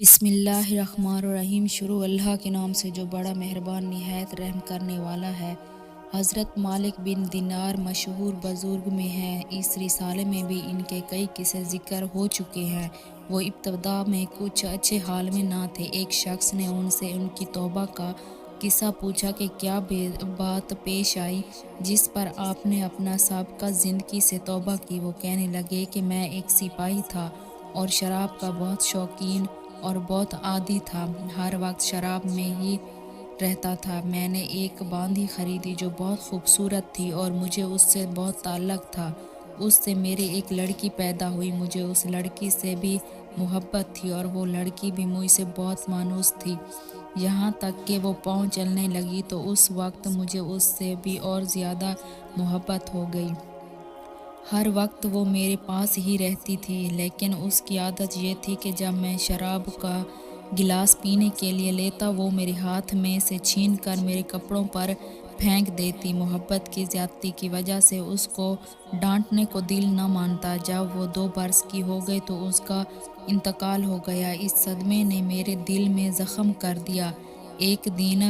بسم اللہ الرحمن الرحیم۔ شروع اللہ کے نام سے جو بڑا مہربان نہایت رحم کرنے والا ہے۔ حضرت مالک بن دینار مشہور بزرگ میں ہیں۔ اس رسالے میں بھی ان کے کئی قصے ذکر ہو چکے ہیں۔ وہ ابتدا میں کچھ اچھے حال میں نہ تھے۔ ایک شخص نے ان سے ان کی توبہ کا قصہ پوچھا کہ کیا بات پیش آئی جس پر آپ نے اپنا سابقہ زندگی سے توبہ کی۔ وہ کہنے لگے کہ میں ایک سپاہی تھا اور شراب کا بہت شوقین اور بہت عادی تھا، ہر وقت شراب میں ہی رہتا تھا۔ میں نے ایک باندھی خریدی جو بہت خوبصورت تھی اور مجھے اس سے بہت تعلق تھا۔ اس سے میرے ایک لڑکی پیدا ہوئی، مجھے اس لڑکی سے بھی محبت تھی اور وہ لڑکی بھی مجھ سے بہت مانوس تھی، یہاں تک کہ وہ پاؤں چلنے لگی تو اس وقت مجھے اس سے بھی اور زیادہ محبت ہو گئی۔ ہر وقت وہ میرے پاس ہی رہتی تھی، لیکن اس کی عادت یہ تھی کہ جب میں شراب کا گلاس پینے کے لیے لیتا وہ میرے ہاتھ میں سے چھین کر میرے کپڑوں پر پھینک دیتی۔ محبت کی زیادتی کی وجہ سے اس کو ڈانٹنے کو دل نہ مانتا۔ جب وہ 2 برس کی ہو گئی تو اس کا انتقال ہو گیا۔ اس صدمے نے میرے دل میں زخم کر دیا۔ ایک دن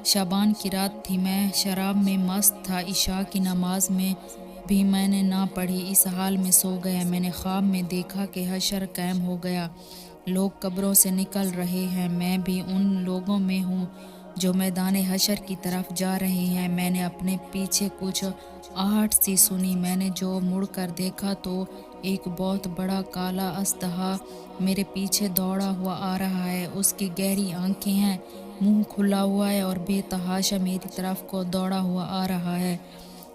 شعبان کی رات تھی، میں شراب میں مست تھا، عشاء کی نماز بھی میں نے نہ پڑھی، اس حال میں سو گیا۔ میں نے خواب میں دیکھا کہ حشر قائم ہو گیا، لوگ قبروں سے نکل رہے ہیں، میں بھی ان لوگوں میں ہوں جو میدان حشر کی طرف جا رہے ہیں۔ میں نے اپنے پیچھے کچھ آہٹ سی سنی، میں نے جو مڑ کر دیکھا تو ایک بہت بڑا کالا اژدہا میرے پیچھے دوڑا ہوا آ رہا ہے۔ اس کی گہری آنکھیں ہیں، منہ کھلا ہوا ہے اور بے تحاشا میری طرف کو دوڑا ہوا آ رہا ہے۔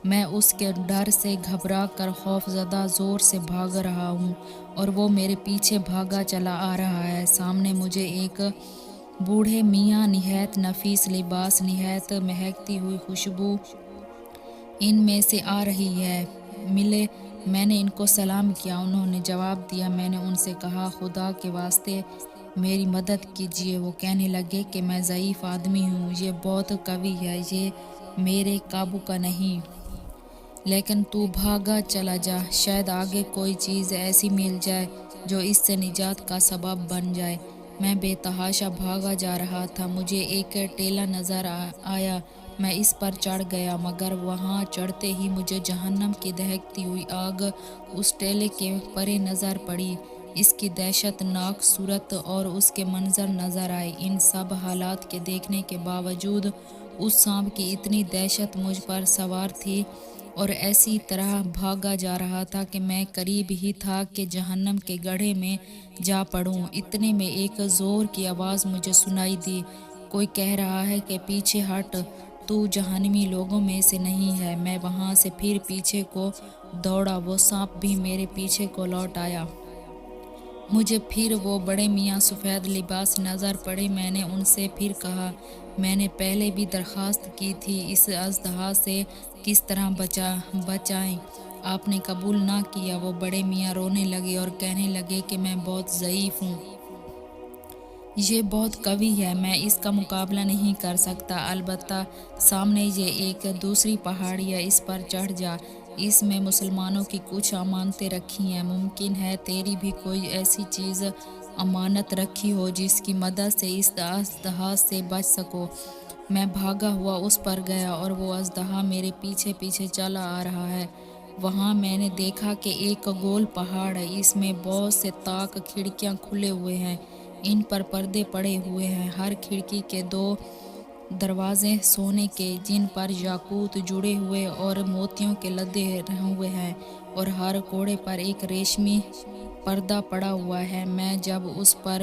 میں اس کے ڈر سے گھبرا کر خوف زدہ زور سے بھاگ رہا ہوں اور وہ میرے پیچھے بھاگا چلا آ رہا ہے۔ سامنے مجھے ایک بوڑھے میاں، نہایت نفیس لباس، نہایت مہکتی ہوئی خوشبو ان میں سے آ رہی ہے، ملے۔ میں نے ان کو سلام کیا، انہوں نے جواب دیا۔ میں نے ان سے کہا خدا کے واسطے میری مدد کیجیے۔ وہ کہنے لگے کہ میں ضعیف آدمی ہوں، یہ بہت قوی ہے، یہ میرے قابو کا نہیں، لیکن تو بھاگا چلا جا، شاید آگے کوئی چیز ایسی مل جائے جو اس سے نجات کا سبب بن جائے۔ میں بے تحاشا بھاگا جا رہا تھا، مجھے ایک ٹیلہ نظر آیا، میں اس پر چڑھ گیا، مگر وہاں چڑھتے ہی مجھے جہنم کی دہکتی ہوئی آگ اس ٹیلے کے پرے نظر پڑی۔ اس کی دہشت ناک صورت اور اس کے منظر نظر آئے۔ ان سب حالات کے دیکھنے کے باوجود اس سانپ کی اتنی دہشت مجھ پر سوار تھی اور ایسی طرح بھاگا جا رہا تھا کہ میں قریب ہی تھا کہ جہنم کے گڑھے میں جا پڑوں۔ اتنے میں ایک زور کی آواز مجھے سنائی دی، کوئی کہہ رہا ہے کہ پیچھے ہٹ، تو جہنمی لوگوں میں سے نہیں ہے۔ میں وہاں سے پھر پیچھے کو دوڑا، وہ سانپ بھی میرے پیچھے کو لوٹ آیا۔ مجھے پھر وہ بڑے میاں سفید لباس نظر پڑے۔ میں نے ان سے پھر کہا، میں نے پہلے بھی درخواست کی تھی، اس اژدہا سے کس طرح بچائیں؟ آپ نے قبول نہ کیا۔ وہ بڑے میاں رونے لگے اور کہنے لگے کہ میں بہت ضعیف ہوں، یہ بہت قوی ہے، میں اس کا مقابلہ نہیں کر سکتا، البتہ سامنے یہ ایک دوسری پہاڑی ہے، اس پر چڑھ جا، اس میں مسلمانوں کی کچھ امانتیں رکھی ہیں، ممکن ہے تیری بھی کوئی ایسی چیز امانت رکھی ہو جس کی مدد سے اس اژدہا سے بچ سکو۔ میں بھاگا ہوا اس پر گیا اور وہ اژدہا میرے پیچھے پیچھے چلا آ رہا ہے۔ وہاں میں نے دیکھا کہ ایک گول پہاڑ ہے، اس میں بہت سے طاق کھڑکیاں کھلے ہوئے ہیں، ان پر پردے پڑے ہوئے ہیں، ہر کھڑکی کے 2 دروازے سونے کے جن پر یاقوت جڑے ہوئے اور موتیوں کے لدے ہوئے ہیں، اور ہر کوڑے پر ایک ریشمی پردہ پڑا ہوا ہے۔ میں جب اس پر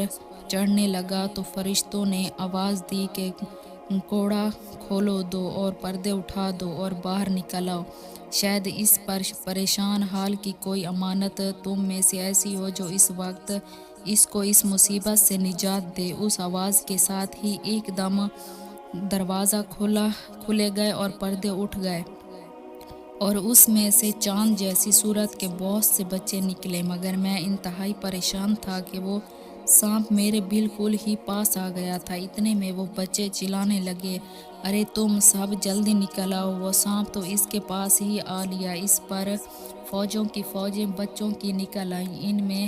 چڑھنے لگا تو فرشتوں نے آواز دی کہ کوڑا کھولو دو اور پردے اٹھا دو اور باہر نکل آؤ، شاید اس پر پریشان حال کی کوئی امانت تم میں سے ایسی ہو جو اس وقت اس کو اس مصیبت سے نجات دے۔ اس آواز کے ساتھ ہی ایک دم دروازہ کھلے گئے اور پردے اٹھ گئے اور اس میں سے چاند جیسی صورت کے بہت سے بچے نکلے، مگر میں انتہائی پریشان تھا کہ وہ سانپ میرے بالکل ہی پاس آ گیا تھا۔ اتنے میں وہ بچے چلانے لگے، ارے تم سب جلدی نکل آؤ، وہ سانپ تو اس کے پاس ہی آ لیا۔ اس پر فوجوں کی فوجیں بچوں کی نکل آئیں، ان میں